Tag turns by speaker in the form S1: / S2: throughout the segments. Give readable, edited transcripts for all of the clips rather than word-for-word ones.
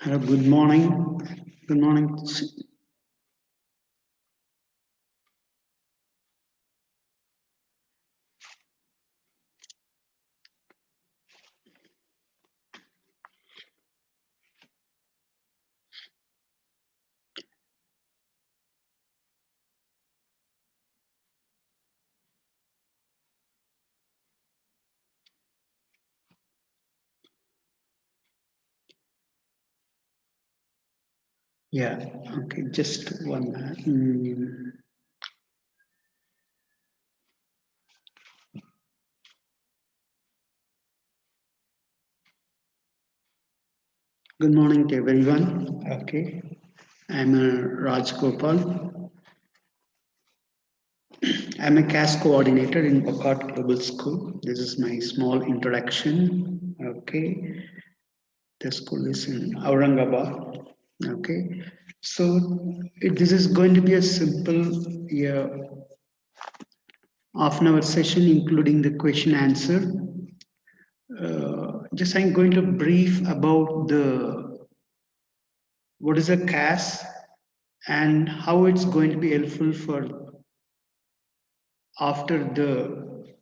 S1: Hello, good morning. Good morning. Yeah, okay, just one minute. Good morning to everyone. Okay, I'm Raj Gopal. I'm a CAS coordinator in Pakat Global School. This is my small introduction. Okay, the school is in Aurangabad. Okay, so this is going to be a simple, yeah, half an hour session, including the question answer. Just I'm going to brief about the what is a CAS and how it's going to be helpful for after the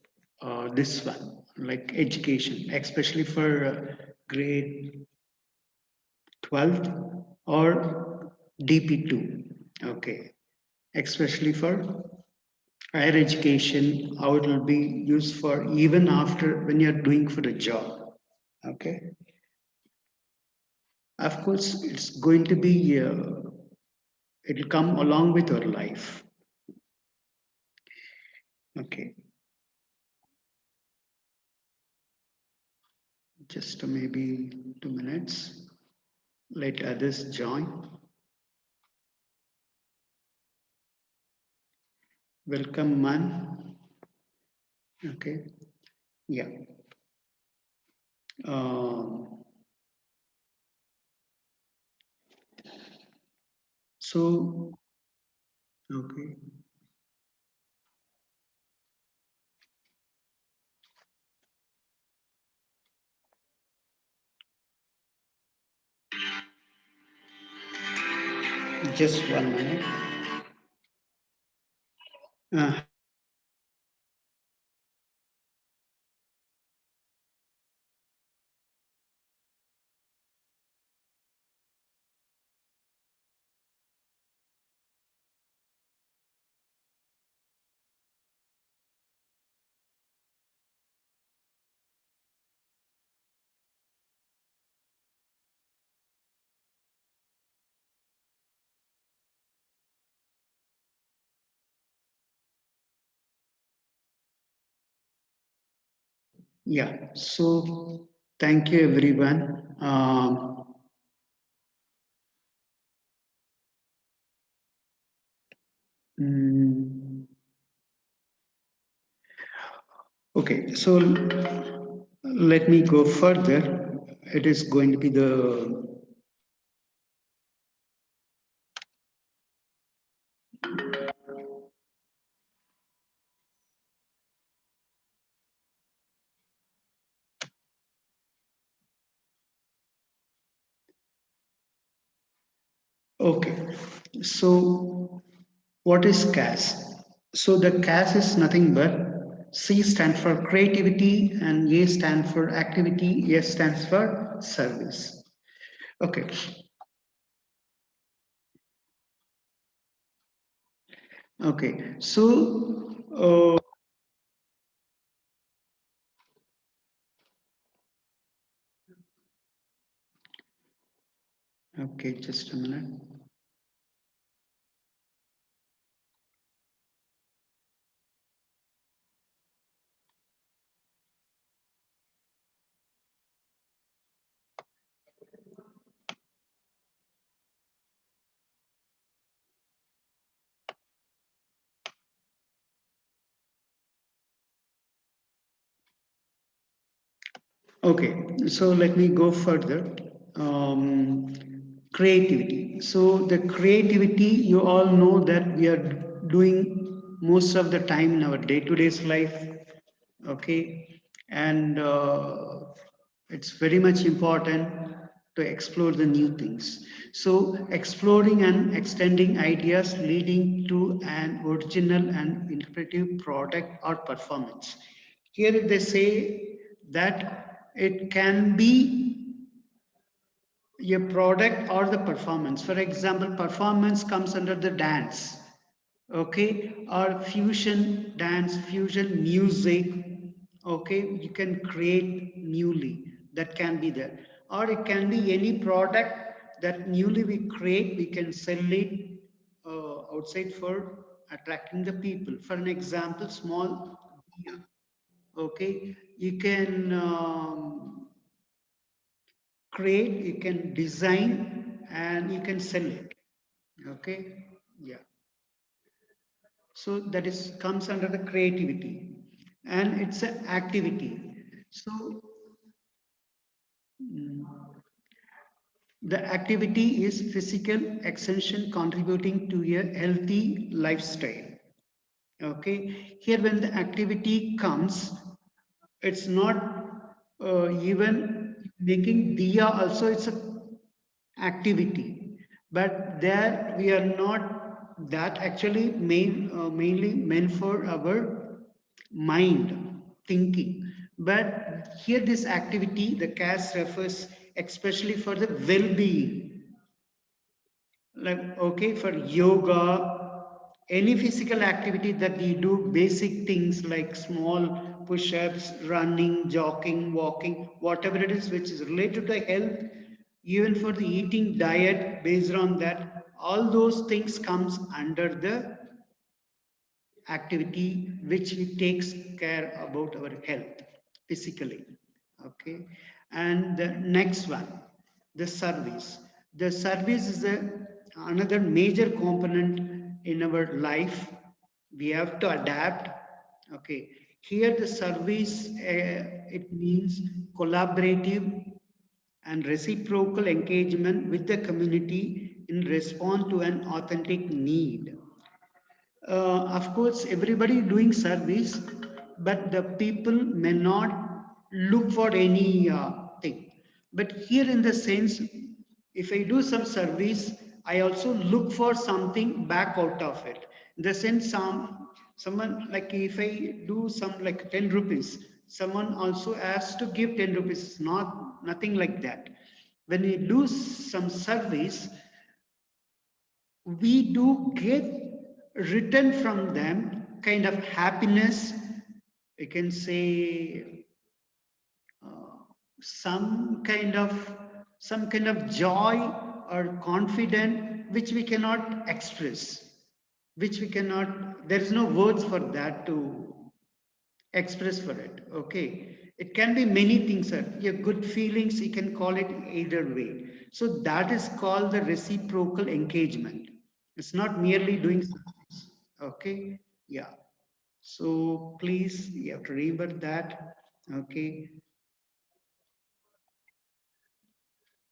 S1: this one, like education, especially for grade 12th or DP2. Okay, especially for higher education, how it will be used for even after when you're doing for the job. Okay, of course, it's going to be it'll come along with your life. Okay, just maybe 2 minutes. Let others join. Welcome, man. Okay, yeah. Um, so, okay, just 1 minute. Uh, yeah, so thank you, everyone. Mm, okay, so let me go further. It is going to be the okay. So, what is CAS? So, the CAS is nothing but C stands for creativity and A stands for activity, S stands for service. Okay, okay. So, okay, just a minute. Okay, so let me go further. Um, Creativity. So, the creativity, you all know that we are doing most of the time in our day to day life. Okay, and it's very much important. to explore the new things. So exploring and extending ideas leading to an original and interpretive product or performance. Here they say that it can be a product or the performance. For example, performance comes under the dance, okay, or fusion dance, fusion music, okay, you can create newly, that can be there. Or it can be any product that newly we create, we can sell it outside for attracting the people. For an example, small beer, okay, you can create, you can design, and you can sell it, okay, yeah. So that is comes under the creativity, and it's an activity. So mm, the activity is physical exertion contributing to a healthy lifestyle. Okay, here when the activity comes, it's not even making diya also, it's a activity, but there we are not that actually mainly meant for our mind thinking. But here this activity, the CAS refers especially for the well-being, like okay, for yoga, any physical activity that we do, basic things like small push-ups, running, jogging, walking, whatever it is which is related to health, even for the eating diet based on that, all those things comes under the activity which it takes care about our health physically, okay. And the next one, the service. The service is another major component in our life, we have to adapt, okay. Here the service, it means collaborative and reciprocal engagement with the community in response to an authentic need. Of course, everybody doing service, but the people may not look for any thing. But here, in the sense, if I do some service, I also look for something back out of it. In the sense, someone like if I do some like 10 rupees, someone also has to give 10 rupees. Not nothing like that. When we do some service, we do get written from them kind of happiness, you can say uh, some kind of joy or confidence which we cannot express, which we cannot, there is no words for that to express for it, okay. It can be many things, sir. Your good feelings, you can call it either way. So that is called the reciprocal engagement. It's not merely doing something, okay. Yeah, so please you have to remember that, okay.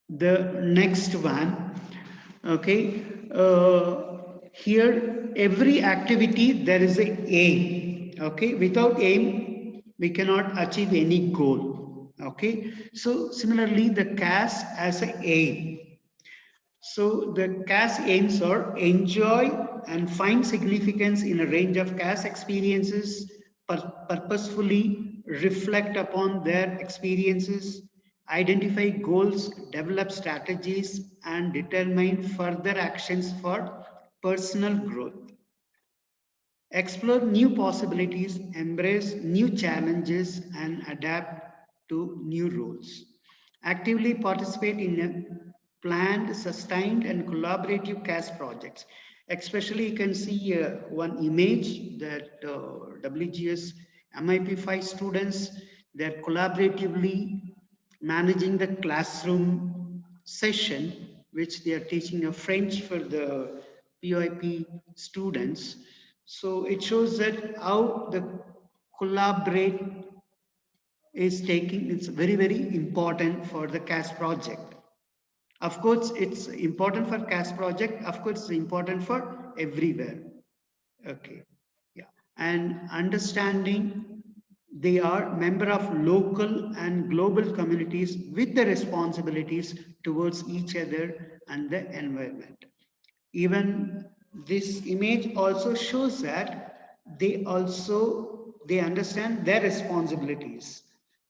S1: The next one, okay. Here every activity there is a aim, okay. Without aim we cannot achieve any goal, okay. So similarly the CAS has a aim. So the CAS aims are enjoy and find significance in a range of CAS experiences, purposefully reflect upon their experiences, identify goals, develop strategies, and determine further actions for personal growth. Explore new possibilities, embrace new challenges, and adapt to new roles. Actively participate in planned, sustained, and collaborative CAS projects. Especially, you can see one image that WGS MIP5 students, they're collaboratively managing the classroom session, which they are teaching a French for the PYP students. So it shows that how the collaborate is taking, it's very, very important for the CAS project. Of course, it's important for CAS project. Of course, it's important for everywhere. Okay. Yeah. And understanding they are member of local and global communities with the responsibilities towards each other and the environment. Even this image also shows that they understand their responsibilities.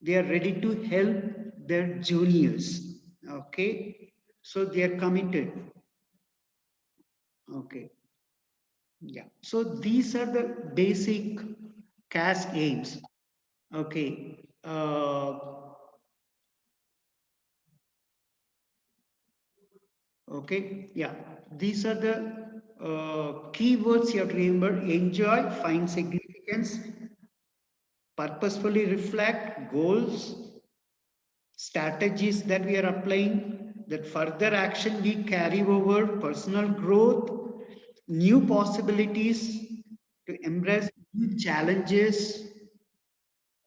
S1: They are ready to help their juniors. Okay, so they are committed. Okay, yeah. So these are the basic CAS aims. Okay. Okay, yeah. These are the keywords you have to remember: enjoy, find significance, purposefully reflect, goals, strategies that we are applying, that further action we carry over, personal growth, new possibilities, to embrace new challenges,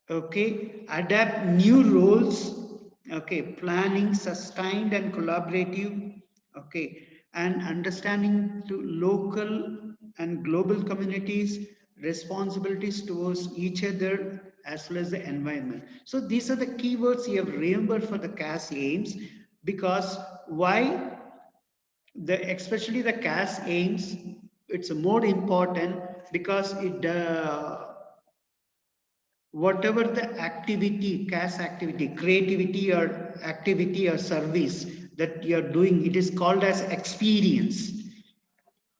S1: okay, adapt new roles, okay, planning sustained and collaborative, okay, and understanding to local and global communities, responsibilities towards each other as well as the environment. So these are the keywords you have remembered for the CAS aims. Because why? The especially the CAS aims, it's more important because it whatever the activity, CAS activity, creativity or activity or service that you're doing, it is called as experience.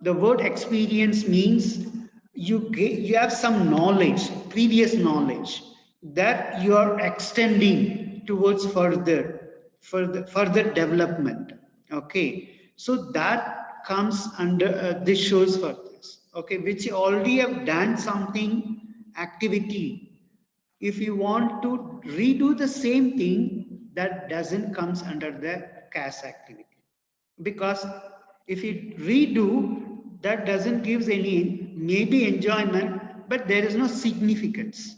S1: The word experience means you have some knowledge, previous knowledge, that you are extending towards further development. Okay, so that comes under this shows for this. Okay, which you already have done something activity. If you want to redo the same thing, that doesn't comes under the CAS activity. Because if you redo, that doesn't gives any maybe enjoyment, but there is no significance.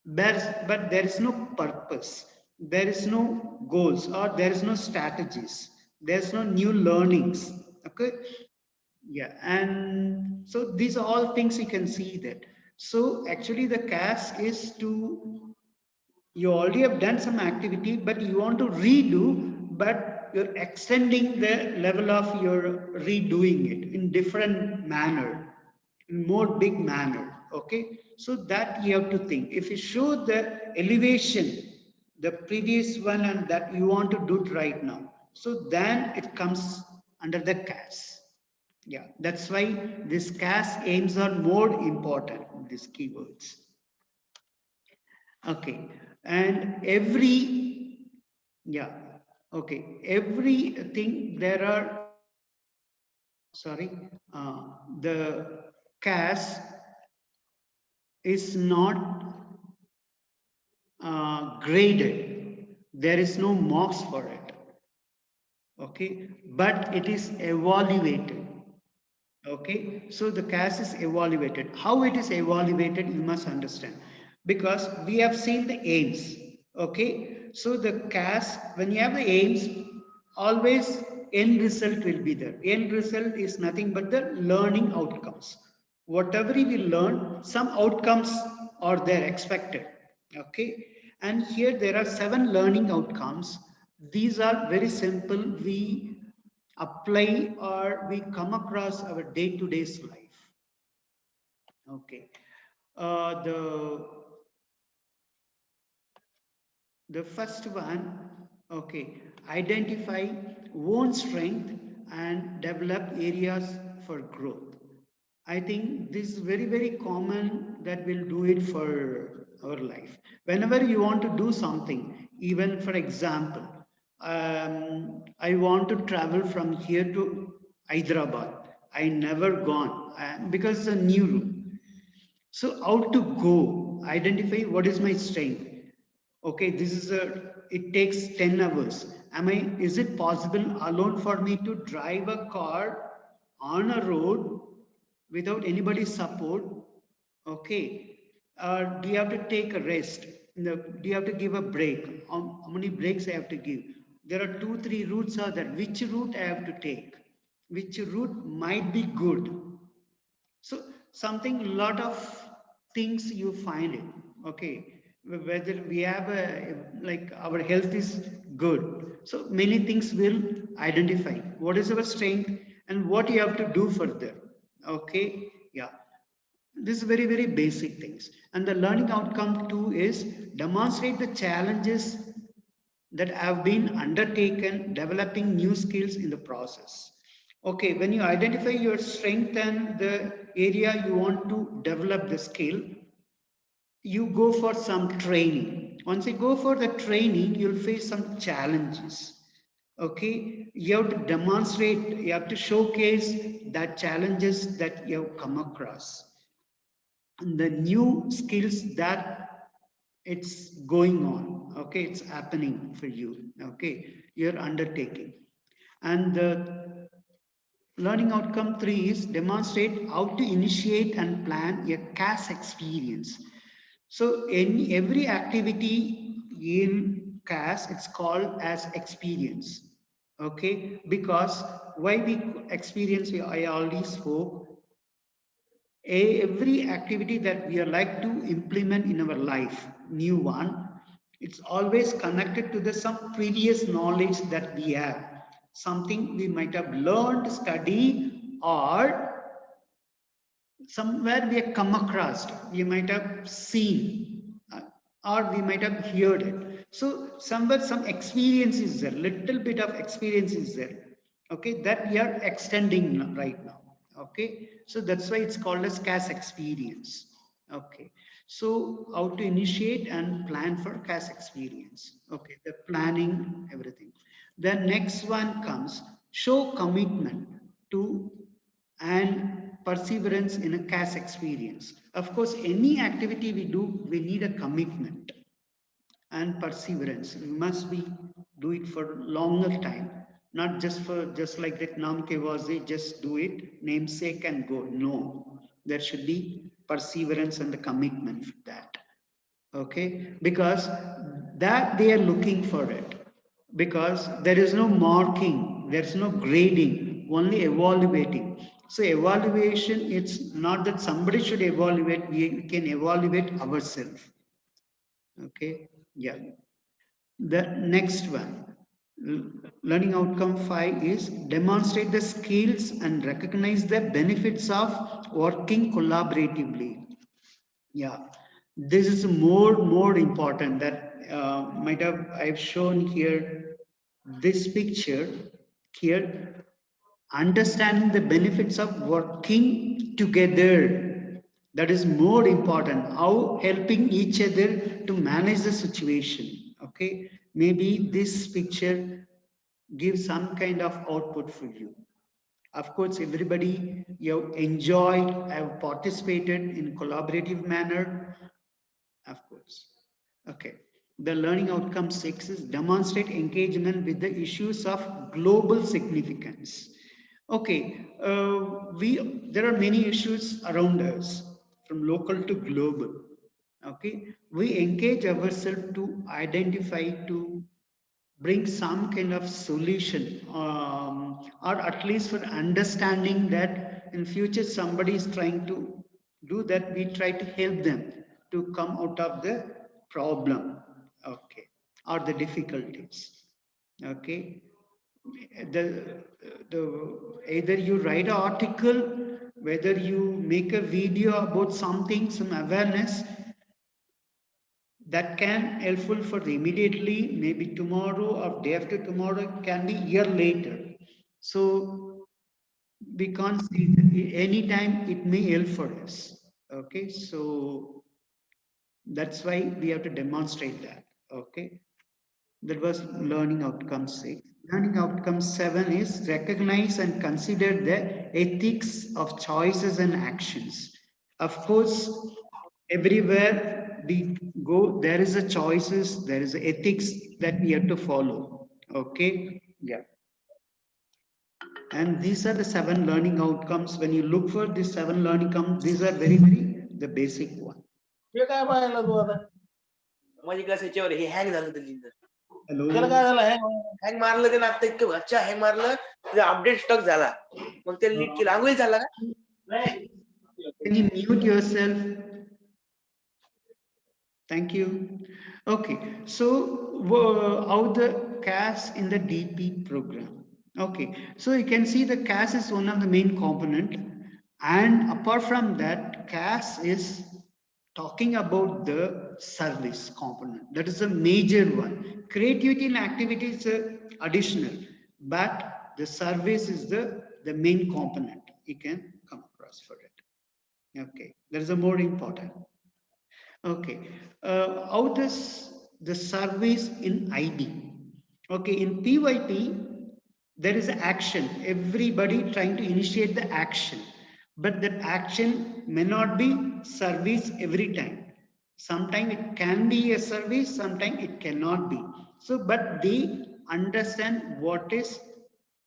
S1: But there is no purpose, there is no goals, or there is no strategies, there's no new learnings. Okay, yeah, and so these are all things you can see that. So actually the CAS is to, you already have done some activity, but you want to redo, but you're extending the level of your redoing it in different manner, in more big manner. Okay, so that you have to think. If you show the elevation, the previous one, and that you want to do it right now, so then it comes under the CAS. Yeah, that's why this CAS aims are more important, these keywords. Okay, and yeah, okay, everything there are, sorry, the CAS is not graded. There is no marks for it. Okay, but it is evaluated. Okay, so the CAS is evaluated. How it is evaluated, you must understand. Because we have seen the aims. Okay, so the CAS, when you have the aims, always end result will be there. End result is nothing but the learning outcomes. Whatever we learn, some outcomes are there expected. Okay, and here there are 7 learning outcomes. These are very simple. We apply or we come across our day-to-day life. Okay, uh, the the first one, okay, identify own strength and develop areas for growth. I think this is very common, that we'll do it for our life. Whenever you want to do something, even for example, I want to travel from here to Hyderabad. I never gone because it's a new route. So how to go? Identify what is my strength. Okay, this is a. It takes 10 hours. Is it possible alone for me to drive a car on a road without anybody's support? Okay. Do you have to take a rest? Do you have to give a break? How many breaks I have to give? There are 2, 3 routes are there. Which route I have to take? Which route might be good? So something, lot of things you find it. Okay. whether we have a, like our health is good. So many things will identify what is our strength and what you have to do further. Okay, yeah. This is very, very basic things. And the learning outcome two is demonstrate the challenges that have been undertaken, developing new skills in the process. Okay, when you identify your strength and the area you want to develop the skill, you go for some training. Once you go for the training, you'll face some challenges. Okay, you have to demonstrate, you have to showcase that challenges that you have come across, and the new skills that it's going on. Okay, it's happening for you. Okay, you're undertaking. And the learning outcome three is demonstrate how to initiate and plan a CAS experience. So in every activity in CAS, it's called as experience. Okay, because why we experience, I already spoke, every activity that we are like to implement in our life, new one, it's always connected to the some previous knowledge that we have, something we might have learned, studied, or somewhere we have come across, we might have seen, or we might have heard it. So somewhere some experience is there, little bit of experience is there. Okay, that we are extending right now. Okay, so that's why it's called as CAS experience. Okay, so how to initiate and plan for CAS experience. Okay, the planning, everything. The next one comes show commitment to and perseverance in a CAS experience. Of course, any activity we do, we need a commitment and perseverance. We must be do it for longer time, not just for just like that Namke was it, just do it, namesake and go. No, there should be perseverance and the commitment for that. Okay, because that they are looking for it, because there is no marking, there's no grading, only evaluating. So evaluation, it's not that somebody should evaluate, we can evaluate ourselves. Okay, yeah. The next one, learning outcome 5 is demonstrate the skills and recognize the benefits of working collaboratively. Yeah, this is more important that might have I've shown here this picture here, understanding the benefits of working together. That is more important. How helping each other to manage the situation. Okay, maybe this picture gives some kind of output for you. Of course, everybody you have enjoyed, have participated in collaborative manner. Of course. Okay. The learning outcome 6 is demonstrate engagement with the issues of global significance. Okay, there are many issues around us, from local to global. Okay, we engage ourselves to identify, to bring some kind of solution, or at least for understanding that in future somebody is trying to do that, we try to help them to come out of the problem. Okay, or the difficulties. Okay, the either you write an article, whether you make a video about something, some awareness, that can helpful for the immediately, maybe tomorrow or day after tomorrow, can be year later. So we can't see anytime it may help for us. Okay, so that's why we have to demonstrate that. Okay, that was learning outcome 6. Learning outcome 7 is recognize and consider the ethics of choices and actions. Of course, everywhere we go, there is a choices, there is a ethics that we have to follow. Okay, yeah. And these are the 7 learning outcomes. When you look for these 7 learning outcomes, these are very, very the basic one.
S2: हे काय पाहायला तू आता माझी class याच्यावर हे hang झालं तर लिहिलं
S1: Hello.
S2: त्याला काय झालं हँग मारलं ते ना आता इतकं अच्छा हँग मारलं तुझा अपडेट स्टक झाला मग ते लीड केलं आंघोळी झाला का नाही
S1: Can you mute yourself? Thank you. Okay, so how the CAS in the DP program? Okay, so you can see the CAS is one of the main component, and apart from that, CAS is talking about the service component. That is a major one. Creativity and activity is additional, but the service is the main component you can come across for it. Okay, that is a more important. Okay, how does the service in IB? Okay, in PYP, there is action. Everybody trying to initiate the action, but that action may not be service every time. Sometimes it can be a service, sometimes it cannot be. So, but they understand what is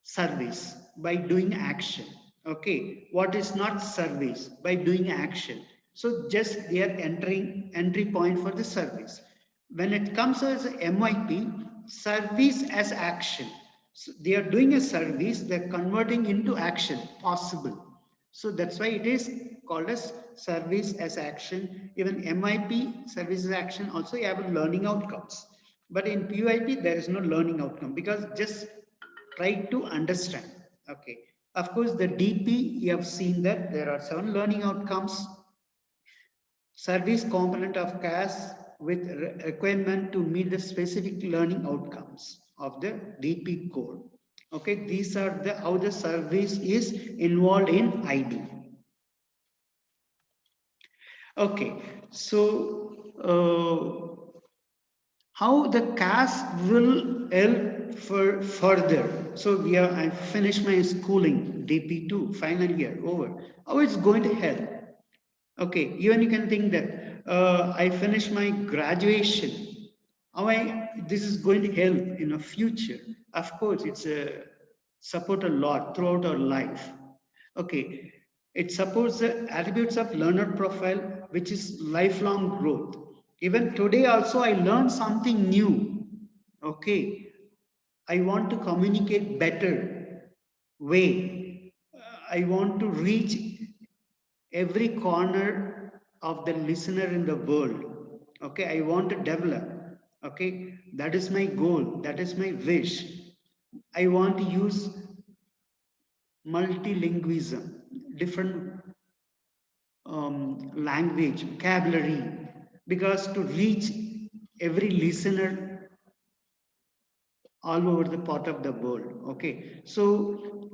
S1: service by doing action. Okay, what is not service by doing action. So just they are entering entry point for the service. When it comes as a MIP, service as action. So they are doing a service, they're converting into action possible. So that's why it is called as service as action. Even MIP, service as action, also you have learning outcomes. But in PYP, there is no learning outcome because just try to understand. Okay. Of course, the DP, you have seen that there are 7 learning outcomes, service component of CAS with requirement to meet the specific learning outcomes of the DP code. Okay, these are the how the service is involved in IB. Okay, so how the CAS will help for further. So I finished my schooling, DP2, final year over. How it's going to help? Okay, even you can think that I finished my graduation. How this is going to help in the future? Of course, it's a support a lot throughout our life. Okay, it supports the attributes of learner profile, which is lifelong growth. Even today also, I learned something new. Okay, I want to communicate better way. I want to reach every corner of the listener in the world. Okay, I want to develop. Okay, that is my goal, that is my wish. I want to use multilingualism, different language, vocabulary, because to reach every listener all over the part of the world. Okay, so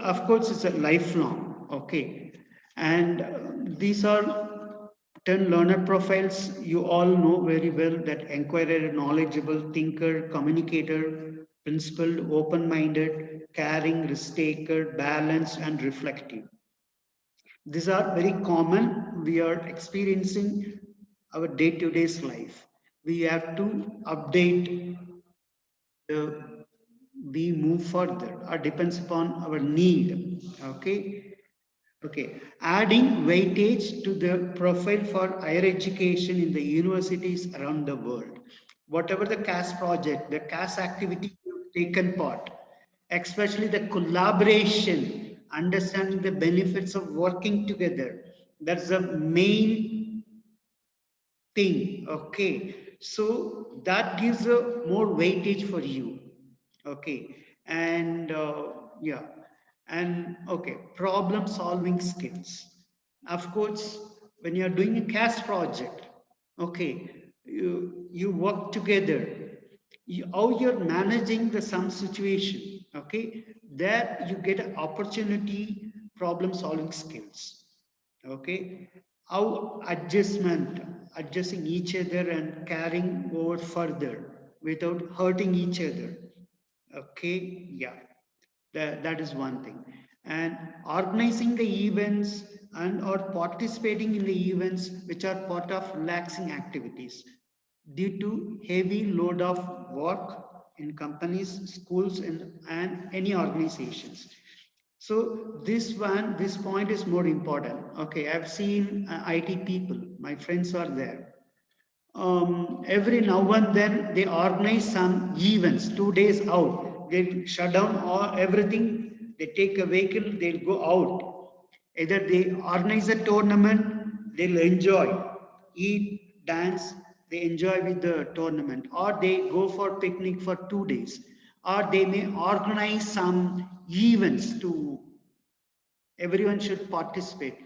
S1: of course it's a lifelong. Okay, and these are 10 learner profiles. You all know very well that inquirer, knowledgeable, thinker, communicator, principled, open-minded, caring, risk-taker, balanced, and reflective. These are very common. We are experiencing our day-to-day life. We have to update the we move further or depends upon our need. Okay. Okay. Adding weightage to the profile for higher education in the universities around the world. Whatever the CAS project, the CAS activity you've taken part, especially the collaboration, understanding the benefits of working together. That's the main thing. Okay, so that gives a more weightage for you. Okay, and yeah, and okay, problem solving skills. Of course, when you're doing a CAS project, okay, you work together. How you're managing the some situation, okay, there you get an opportunity problem solving skills. Okay, how adjusting each other and carrying over further without hurting each other. Okay, yeah, that is one thing. And organizing the events and or participating in the events which are part of relaxing activities due to heavy load of work in companies, schools, and any organizations. So this point is more important. Okay, I've seen IT people, my friends are there. Every now and then they organize some events, 2 days out. They shut down all everything. They take a vehicle, they'll go out. Either they organize a tournament, they'll enjoy, eat, dance, they enjoy with the tournament, or they go for picnic for 2 days, or they may organize some events to everyone should participate.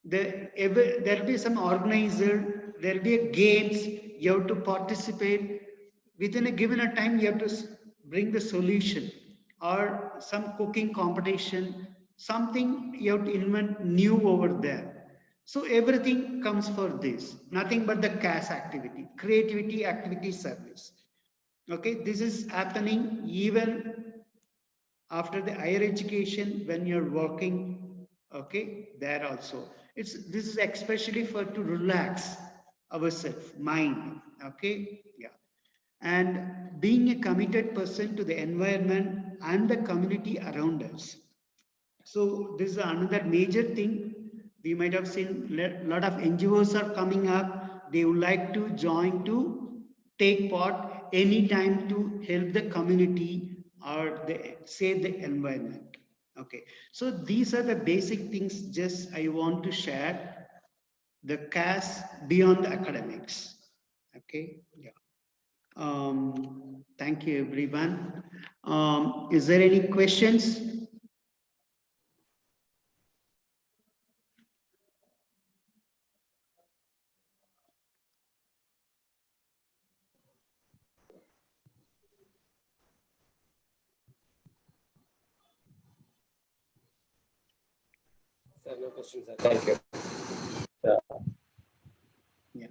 S1: There'll be some organizer, there'll be a games, you have to participate. Within a given a time, you have to bring the solution, or some cooking competition, something you have to invent new over there. So everything comes for this, nothing but the CAS activity, creativity, activity, service. Okay, this is happening even after the higher education when you're working. Okay, there also this is especially for to relax ourselves mind. Okay, yeah. And being a committed person to the environment and the community around us. So this is another major thing. We might have seen a lot of NGOs are coming up. They would like to join to take part anytime to help the community or save the environment. Okay. So these are the basic things just I want to share. The CAS beyond academics. Okay. Yeah. Thank you, everyone. Is there any questions?
S3: Sir, no questions, sir. Thank you.
S1: Yeah.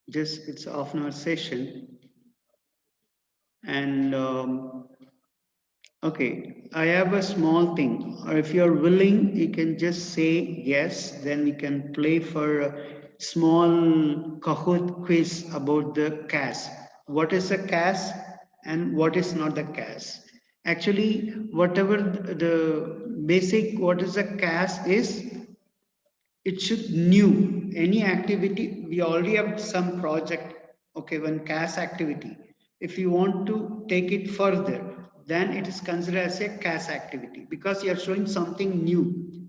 S1: Just it's a half-an-hour session. And okay, I have a small thing. Or if you're willing, you can just say yes. Then we can play for a small Kahoot quiz about the CAS. What is a CAS and what is not the CAS? Actually, whatever the basic, what is a CAS is, it should new any activity. We already have some project. Okay, one CAS activity. If you want to take it further, then it is considered as a CAS activity because you are showing something new,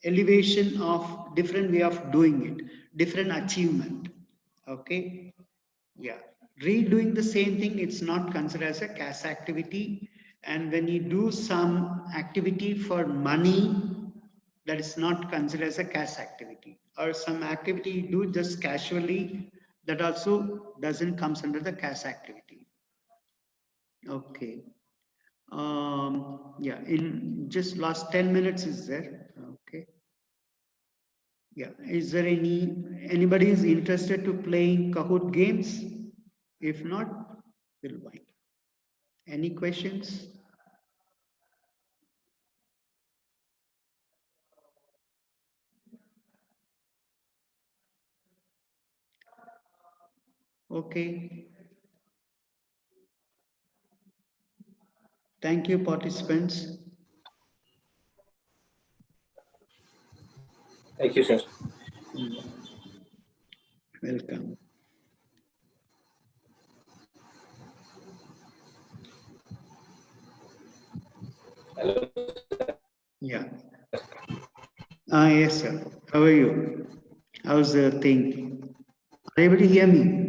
S1: elevation of different way of doing it, different achievement. Okay, yeah, redoing the same thing, it's not considered as a CAS activity. And when you do some activity for money, that is not considered as a CAS activity. Or some activity you do just casually, that also doesn't comes under the CAS activity. Okay. Yeah, in just last 10 minutes is there. Okay. Yeah, is there anybody is interested to playing Kahoot games? If not, we'll wind. Any questions? Okay. Thank you, participants.
S3: Thank you, sir.
S1: Welcome.
S3: Hello.
S1: Yeah. Yes, sir. How are you? How's the thing? Are you able to hear me?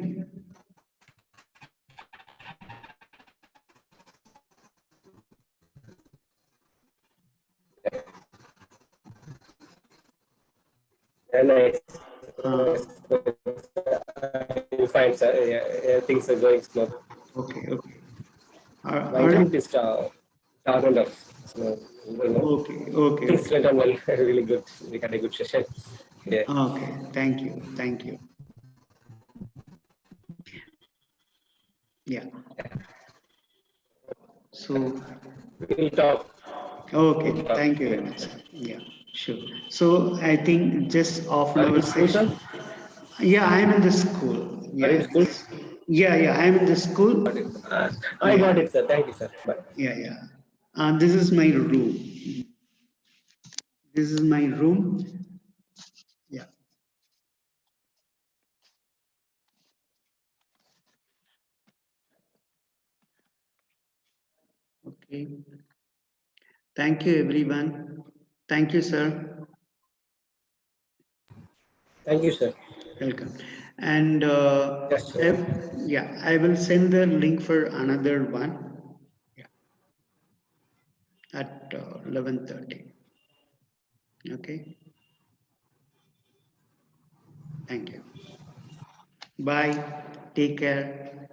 S3: Nice.
S1: Uh,
S3: You find, sir. Yeah, things are going smooth.
S1: okay, okay.
S3: My
S1: Are
S3: attempt
S1: you,
S3: is round off. So,
S1: okay, okay,
S3: things
S1: okay.
S3: went on well. Really good. We had a good session. Yeah.
S1: Okay, thank you, thank you. Yeah. So,
S3: We'll talk.
S1: okay, thank you very much, sir. Yeah, sure. So I think just half an
S3: Are you
S1: hour
S3: in school, sir?
S1: session. Yeah, I'm in the school.
S3: Are you in
S1: Yeah.
S3: school?
S1: Yeah, I'm in the school.
S3: I got
S1: Yeah,
S3: it, sir. Thank you, sir. Bye.
S1: yeah. This is my room. This is my room. Yeah. Okay. Thank you, everyone. Thank you, sir.
S3: Thank you, sir.
S1: Welcome. And
S3: Yes, sir.
S1: yeah, I will send the link for another one. Yeah, at 11:30. Okay. Thank you. Bye. Take care.